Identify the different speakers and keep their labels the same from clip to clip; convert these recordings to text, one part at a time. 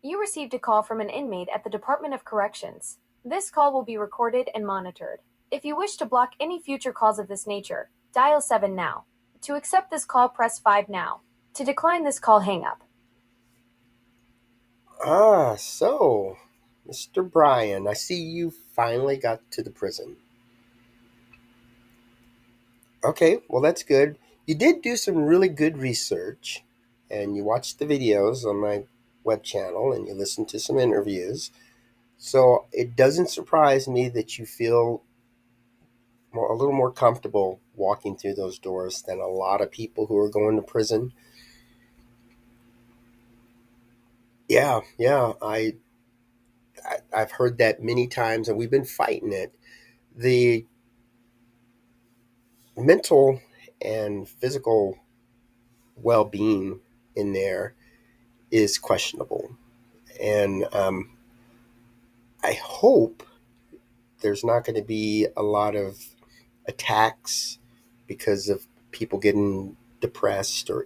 Speaker 1: You received a call from an inmate at the Department of Corrections. This call will be recorded and monitored. If you wish to block any future calls of this nature, dial 7 now. To accept this call, press 5 now. To decline this call, hang up.
Speaker 2: So, Mr. Brian, I see you finally got to the prison. Okay, well, that's good. You did do some really good research, and you watched the videos on my web channel, and you listened to some interviews. So, it doesn't surprise me that you feel a little more comfortable walking through those doors than a lot of people who are going to prison. Yeah, I've heard that many times, and we've been fighting it. The mental and physical well-being in there is questionable, and I hope there's not going to be a lot of attacks because of people getting depressed or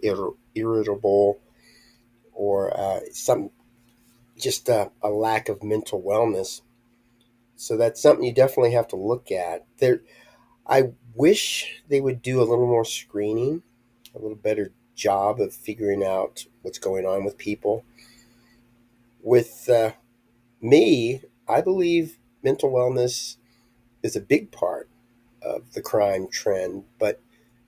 Speaker 2: irritable, or some just a lack of mental wellness. So that's something you definitely have to look at. I wish they would do a little more screening, a little better job of figuring out what's going on with people. With me, I believe mental wellness is a big part of the crime trend, but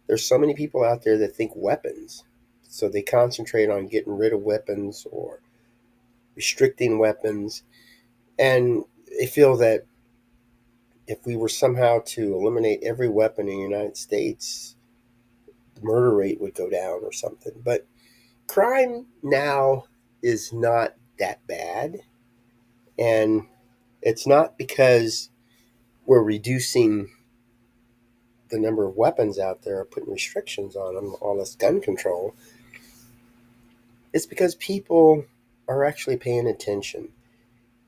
Speaker 2: there's so many people out there that think weapons. So they concentrate on getting rid of weapons or restricting weapons. And they feel that if we were somehow to eliminate every weapon in the United States, the murder rate would go down or something. But crime now is not that bad. And it's not because we're reducing the number of weapons out there, putting restrictions on them, all this gun control. It's because people are actually paying attention.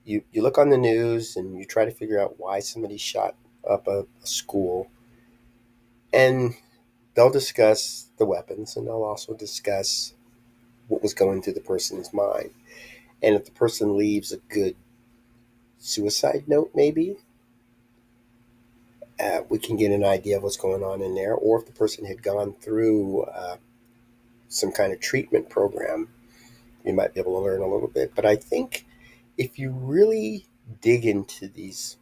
Speaker 2: You look on the news and you try to figure out why somebody shot up a school, and they'll discuss the weapons, and they'll also discuss what was going through the person's mind. And if the person leaves a good suicide note, maybe we can get an idea of what's going on in there. Or if the person had gone through some kind of treatment program, you might be able to learn a little bit. But I think if you really dig into these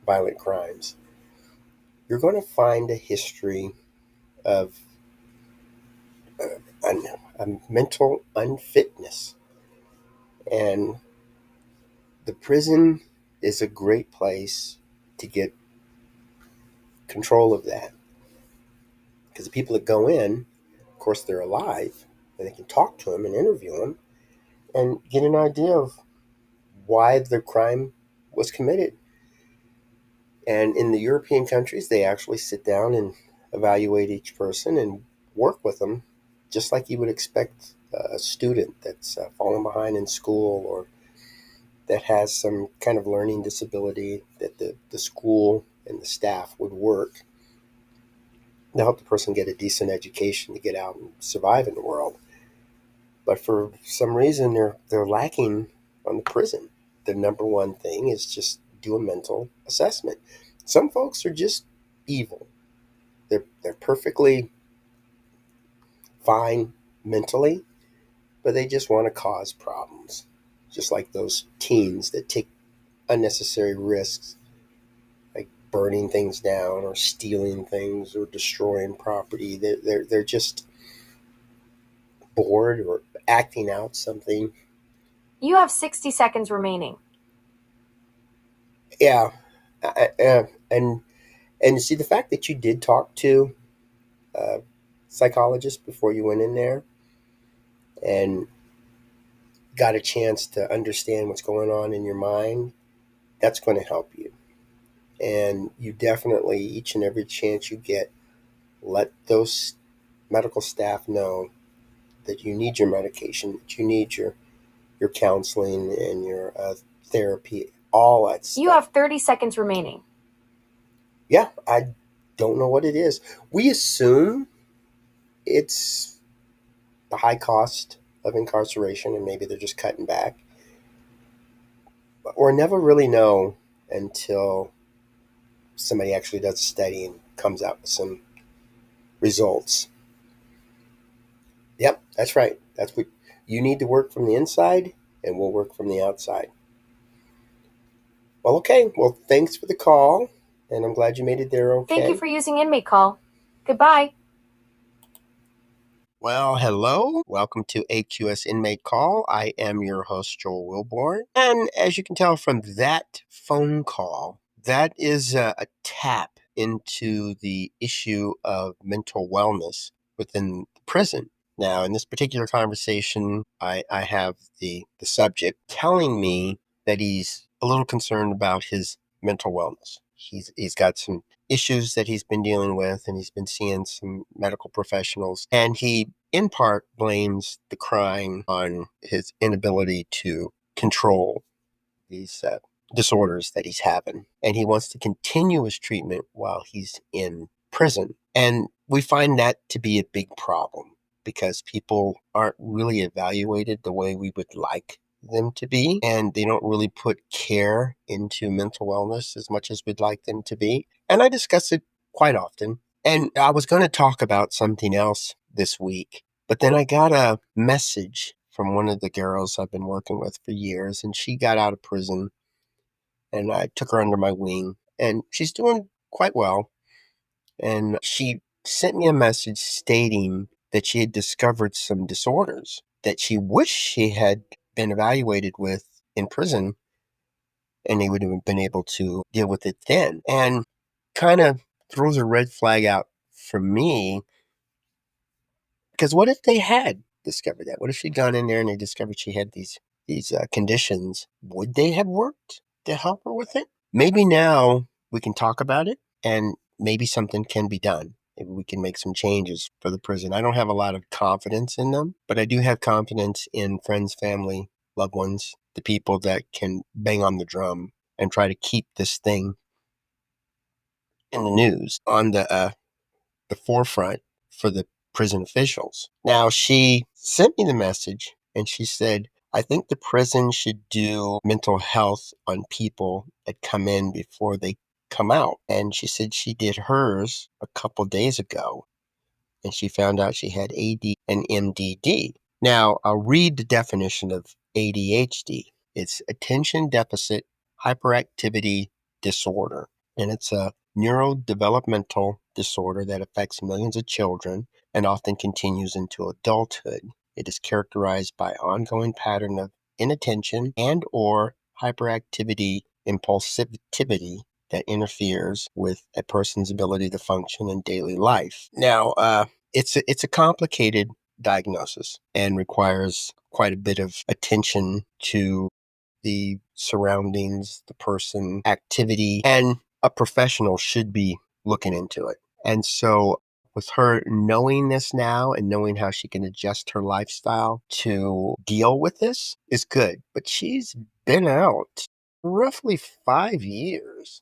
Speaker 2: violent crimes, you're going to find a history of a mental unfitness. And the prison is a great place to get control of that. Because the people that go in, of course, they're alive, and they can talk to them and interview them and get an idea of why the crime was committed. And in the European countries, they actually sit down and evaluate each person and work with them just like you would expect a student that's fallen behind in school, or that has some kind of learning disability, that the school and the staff would work to help the person get a decent education to get out and survive in the world. But for some reason, they're lacking on the prison. The number one thing is just do a mental assessment. Some folks are just evil. They're perfectly fine mentally, but they just want to cause problems. Just like those teens that take unnecessary risks, like burning things down or stealing things or destroying property. They're just bored or acting out something.
Speaker 1: You have 60 seconds remaining.
Speaker 2: Yeah, and you see the fact that you did talk to a psychologist before you went in there and got a chance to understand what's going on in your mind. That's going to help you. And you definitely, each and every chance you get, let those medical staff know that you need your medication, that you need your counseling and your therapy, all that
Speaker 1: You
Speaker 2: stuff.
Speaker 1: have 30 seconds remaining.
Speaker 2: Yeah, I don't know what it is. We assume it's the high cost of incarceration, and maybe they're just cutting back. But we'll never really know until somebody actually does a study and comes out with some results. Yep, that's right. That's what you need to work from the inside, and we'll work from the outside. Well, okay. Well, thanks for the call, and I'm glad you made it there
Speaker 1: Thank you
Speaker 2: okay.
Speaker 1: for using Inmate Call. Goodbye.
Speaker 2: Well, hello. Welcome to AQS Inmate Call. I am your host, Joel Wilborn. And as you can tell from that phone call, that is a tap into the issue of mental wellness within the prison. Now, in this particular conversation, I have the subject telling me that he's a little concerned about his mental wellness. He's got some issues that he's been dealing with, and he's been seeing some medical professionals. And he, in part, blames the crime on his inability to control these disorders that he's having. And he wants to continue his treatment while he's in prison. And we find that to be a big problem because people aren't really evaluated the way we would like them to be, and they don't really put care into mental wellness as much as we'd like them to be. And I discuss it quite often. And I was going to talk about something else this week, but then I got a message from one of the girls I've been working with for years, and she got out of prison, and I took her under my wing, and she's doing quite well. And she sent me a message stating that she had discovered some disorders that she wished she had been evaluated with in prison, and they would have been able to deal with it then. And kind of throws a red flag out for me, because what if they had discovered that? What if she'd gone in there and they discovered she had these conditions? Would they have worked to help her with it? Maybe now we can talk about it, and maybe something can be done. Maybe we can make some changes for the prison. I don't have a lot of confidence in them, but I do have confidence in friends, family, loved ones, the people that can bang on the drum and try to keep this thing in the news on the forefront for the prison officials. Now, she sent me the message and she said, I think the prison should do mental health on people that come in before they come out. And she said she did hers a couple days ago, and she found out she had AD and MDD. Now, I'll read the definition of ADHD. It's attention deficit hyperactivity disorder, and it's a neurodevelopmental disorder that affects millions of children and often continues into adulthood. It is characterized by ongoing pattern of inattention and or hyperactivity impulsivity that interferes with a person's ability to function in daily life. Now, it's a complicated diagnosis and requires quite a bit of attention to the surroundings, the person, activity, and a professional should be looking into it. And so, with her knowing this now and knowing how she can adjust her lifestyle to deal with this is good. But she's been out roughly 5 years,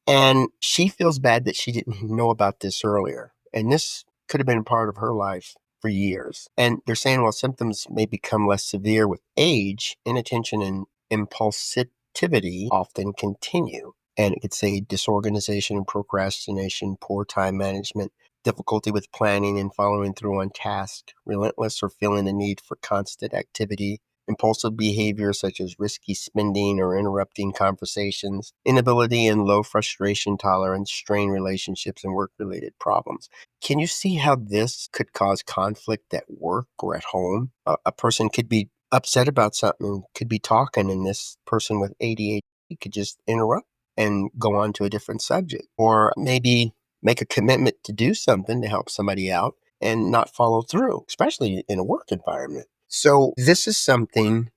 Speaker 2: and she feels bad that she didn't know about this earlier. And this could have been part of her life for years. And they're saying, well, symptoms may become less severe with age, inattention and impulsivity often continue. And it could say disorganization and procrastination, poor time management, difficulty with planning and following through on tasks, relentless or feeling the need for constant activity, impulsive behavior such as risky spending or interrupting conversations, inability and low frustration tolerance, strained relationships, and work-related problems. Can you see how this could cause conflict at work or at home? A person could be upset about something, could be talking, and this person with ADHD could just interrupt and go on to a different subject. Or maybe make a commitment to do something to help somebody out and not follow through, especially in a work environment. So this is something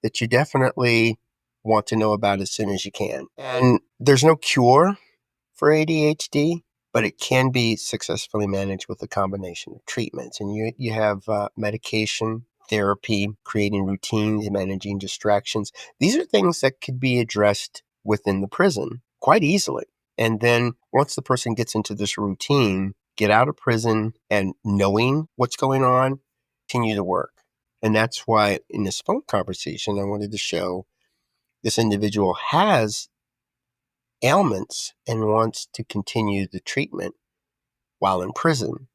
Speaker 2: that you definitely want to know about as soon as you can. And there's no cure for ADHD, but it can be successfully managed with a combination of treatments. And you have medication, therapy, creating routines, managing distractions. These are things that could be addressed within the prison quite easily. And then once the person gets into this routine, get out of prison and knowing what's going on, continue to work. And that's why in this phone conversation, I wanted to show this individual has ailments and wants to continue the treatment while in prison,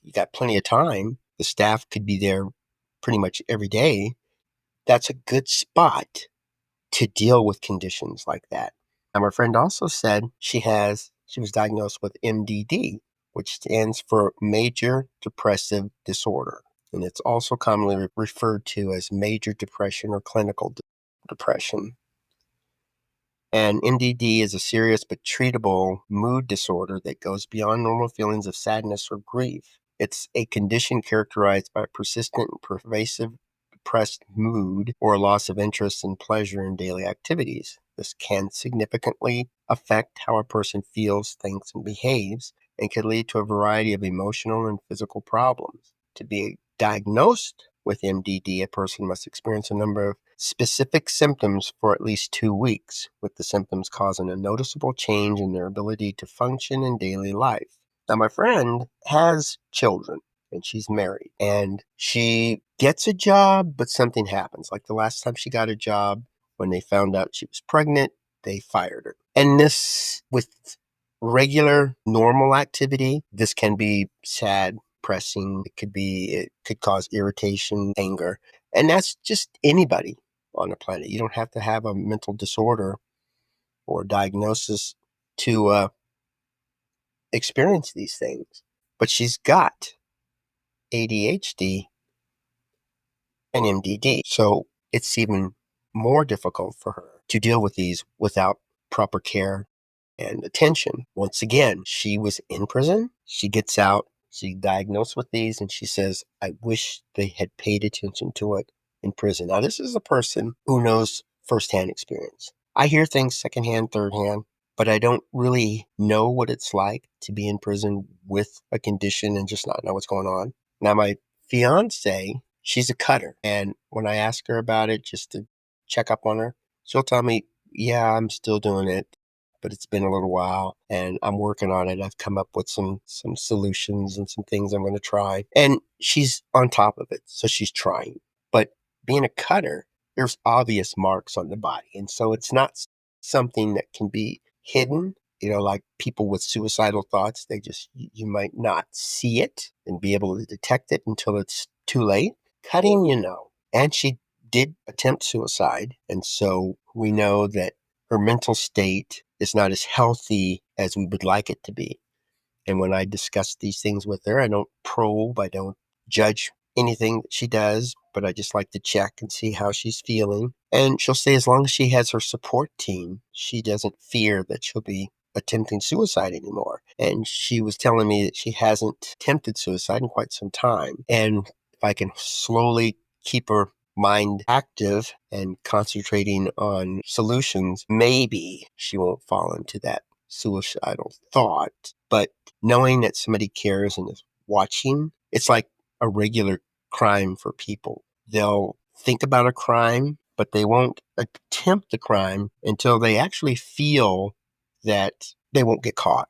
Speaker 2: you got plenty of time. The staff could be there pretty much every day. That's a good spot to deal with conditions like that. Now, my friend also said she was diagnosed with MDD, which stands for major depressive disorder. And it's also commonly referred to as major depression or clinical depression. And MDD is a serious but treatable mood disorder that goes beyond normal feelings of sadness or grief. It's a condition characterized by persistent and pervasive depressed mood or a loss of interest and pleasure in daily activities. This can significantly affect how a person feels, thinks, and behaves, and can lead to a variety of emotional and physical problems. To be diagnosed with MDD, a person must experience a number of specific symptoms for at least 2 weeks, with the symptoms causing a noticeable change in their ability to function in daily life. Now, my friend has children and she's married, and she gets a job, but something happens. Like the last time she got a job, when they found out she was pregnant, they fired her. And this, with regular, normal activity, this can be sad, pressing. It could cause irritation, anger. And that's just anybody on the planet. You don't have to have a mental disorder or diagnosis to experience these things. But she's got ADHD and MDD. So it's even more difficult for her to deal with these without proper care and attention. Once again, she was in prison. She gets out. She's diagnosed with these, and she says, I wish they had paid attention to it in prison. Now, this is a person who knows firsthand experience. I hear things secondhand, thirdhand, but I don't really know what it's like to be in prison with a condition and just not know what's going on. Now, my fiance, she's a cutter. And when I ask her about it, just to check up on her, she'll tell me, yeah, I'm still doing it, but it's been a little while and I'm working on it. I've come up with some solutions and some things I'm going to try. And she's on top of it. So she's trying. But being a cutter, there's obvious marks on the body. And so it's not something that can be hidden. Like people with suicidal thoughts, you might not see it and be able to detect it until it's too late. Cutting, And she did attempt suicide. And so we know that her mental state is not as healthy as we would like it to be. And when I discuss these things with her, I don't probe, I don't judge anything that she does, but I just like to check and see how she's feeling. And she'll say as long as she has her support team, she doesn't fear that she'll be attempting suicide anymore. And she was telling me that she hasn't attempted suicide in quite some time. And if I can slowly keep her mind active and concentrating on solutions, maybe she won't fall into that suicidal thought. But knowing that somebody cares and is watching, it's like a regular crime for people. They'll think about a crime, but they won't attempt the crime until they actually feel that they won't get caught.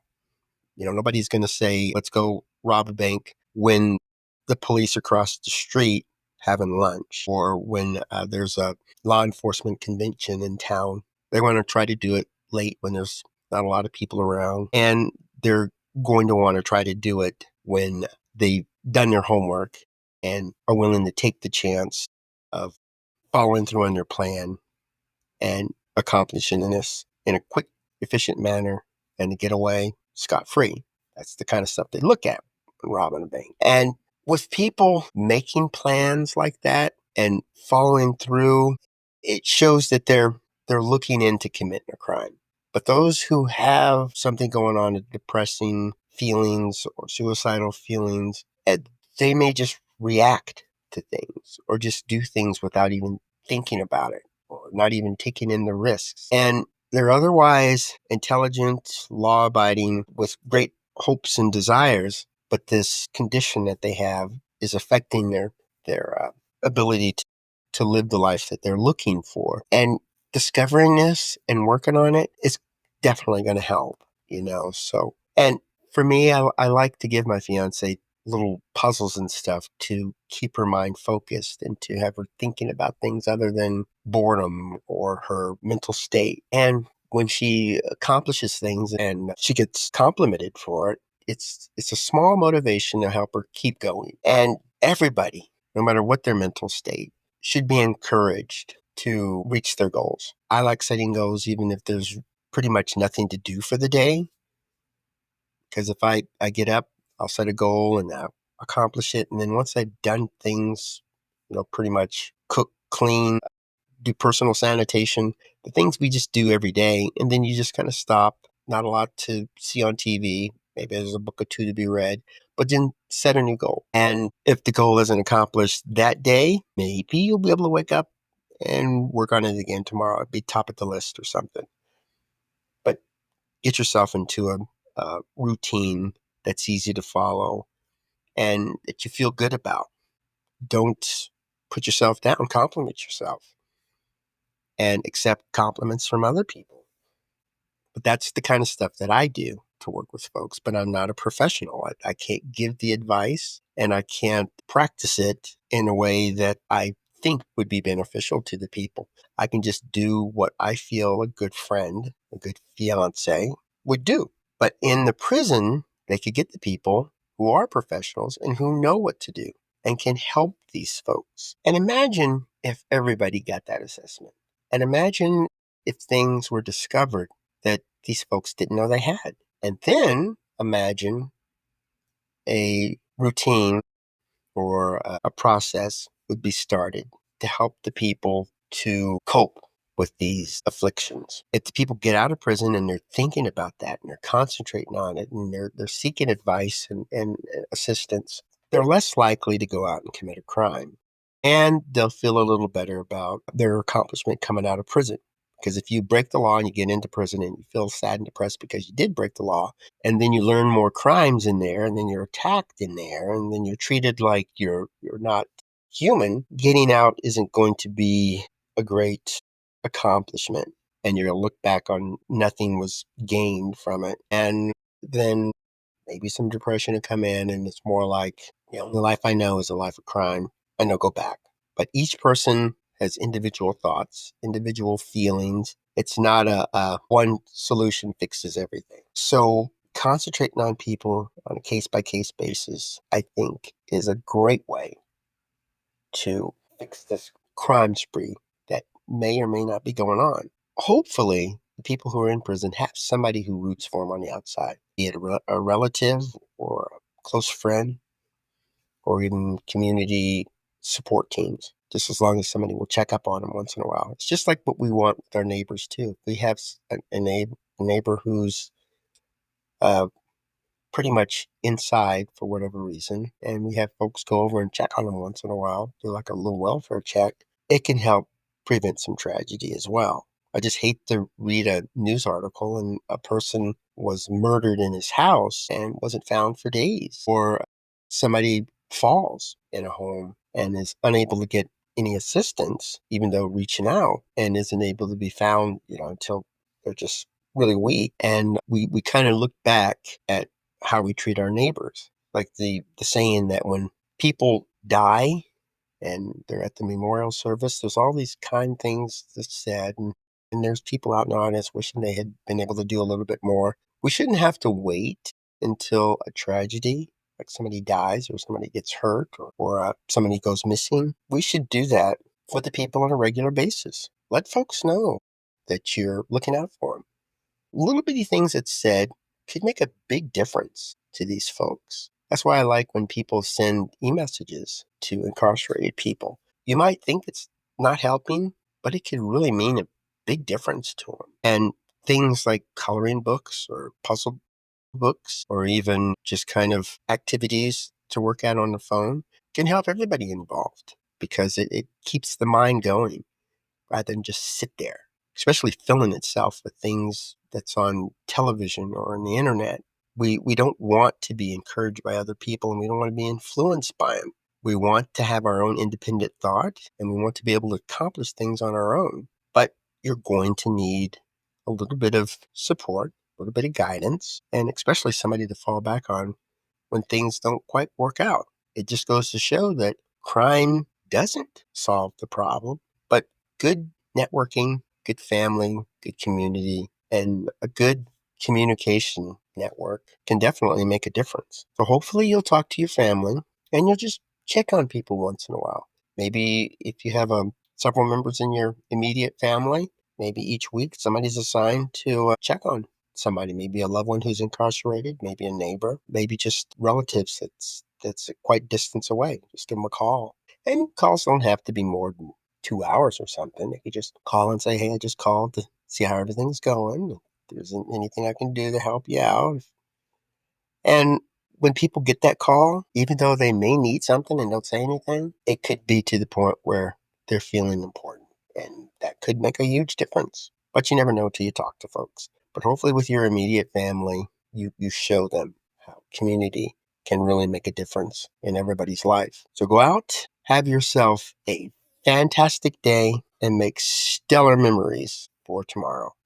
Speaker 2: Nobody's going to say, let's go rob a bank when the police are across the street having lunch, or when there's a law enforcement convention in town. They want to try to do it late when there's not a lot of people around. And they're going to want to try to do it when they've done their homework and are willing to take the chance of following through on their plan and accomplishing this in a quick, efficient manner and to get away scot-free. That's the kind of stuff they look at when robbing a bank. And with people making plans like that and following through, it shows that they're looking into committing a crime. But those who have something going on, depressing feelings or suicidal feelings, they may just react to things or just do things without even thinking about it or not even taking in the risks. And they're otherwise intelligent, law-abiding, with great hopes and desires, but this condition that they have is affecting their ability to live the life that they're looking for. And discovering this and working on it is definitely going to help, So, and for me, I like to give my fiance little puzzles and stuff to keep her mind focused and to have her thinking about things other than boredom or her mental state. And when she accomplishes things and she gets complimented for it, it's a small motivation to help her keep going. And everybody, no matter what their mental state, should be encouraged to reach their goals. I like setting goals even if there's pretty much nothing to do for the day. Because if I get up, I'll set a goal and I'll accomplish it. And then once I've done things, pretty much cook, clean, do personal sanitation, the things we just do every day. And then you just kind of stop. Not a lot to see on TV. Maybe there's a book or two to be read, but then set a new goal. And if the goal isn't accomplished that day, maybe you'll be able to wake up and work on it again tomorrow. It'd be top of the list or something. But get yourself into a routine that's easy to follow and that you feel good about. Don't put yourself down, compliment yourself and accept compliments from other people. But that's the kind of stuff that I do to work with folks, but I'm not a professional. I can't give the advice and I can't practice it in a way that I think would be beneficial to the people. I can just do what I feel a good friend, a good fiance would do. But in the prison, they could get the people who are professionals and who know what to do and can help these folks. And imagine if everybody got that assessment. And imagine if things were discovered that these folks didn't know they had. And then imagine a routine or a process would be started to help the people to cope with these afflictions. If the people get out of prison and they're thinking about that and they're concentrating on it and they're seeking advice and assistance, they're less likely to go out and commit a crime. And they'll feel a little better about their accomplishment coming out of prison. Because if you break the law and you get into prison and you feel sad and depressed because you did break the law, and then you learn more crimes in there, and then you're attacked in there, and then you're treated like you're not human, getting out isn't going to be a great accomplishment. And you're going to look back on nothing was gained from it. And then maybe some depression will come in, and it's more like, the life I know is a life of crime. I know, go back. But each person has individual thoughts, individual feelings. It's not a one solution fixes everything. So concentrating on people on a case by case basis, I think, is a great way to fix this crime spree that may or may not be going on. Hopefully, the people who are in prison have somebody who roots for them on the outside, be it a relative or a close friend or even community support teams, just as long as somebody will check up on them once in a while. It's just like what we want with our neighbors, too. If we have a neighbor who's uh, pretty much inside for whatever reason, and we have folks go over and check on them once in a while, do like a little welfare check, it can help prevent some tragedy as well. I just hate to read a news article and a person was murdered in his house and wasn't found for days, or somebody falls in a home and is unable to get any assistance, even though reaching out, and isn't able to be found, until they're just really weak. And we kind of look back at how we treat our neighbors. Like the saying that when people die and they're at the memorial service, there's all these kind things that's said. And there's people out in the audience wishing they had been able to do a little bit more. We shouldn't have to wait until a tragedy, like somebody dies or somebody gets hurt or somebody goes missing. We should do that for the people on a regular basis. Let folks know that you're looking out for them. Little bitty things that's said could make a big difference to these folks. That's why I like when people send e-messages to incarcerated people. You might think it's not helping, but it could really mean a big difference to them. And things like coloring books or puzzle books or even just kind of activities to work out on the phone can help everybody involved because it keeps the mind going rather than just sit there, especially filling itself with things that's on television or on the internet. We don't want to be encouraged by other people and we don't want to be influenced by them. We want to have our own independent thought and we want to be able to accomplish things on our own. But you're going to need a little bit of support, a little bit of guidance, and especially somebody to fall back on when things don't quite work out. It just goes to show that crime doesn't solve the problem, but good networking, good family, good community, and a good communication network can definitely make a difference. So hopefully you'll talk to your family and you'll just check on people once in a while. Maybe if you have several members in your immediate family, maybe each week somebody's assigned to check on somebody, maybe a loved one who's incarcerated, maybe a neighbor, maybe just relatives that's quite distance away. Just give them a call. And calls don't have to be more than 2 hours or something. They could just call and say, hey, I just called to see how everything's going. If there's anything I can do to help you out. And when people get that call, even though they may need something and don't say anything, it could be to the point where they're feeling important. And that could make a huge difference. But you never know till you talk to folks. But hopefully with your immediate family, you show them how community can really make a difference in everybody's life. So go out, have yourself a fantastic day, and make stellar memories for tomorrow.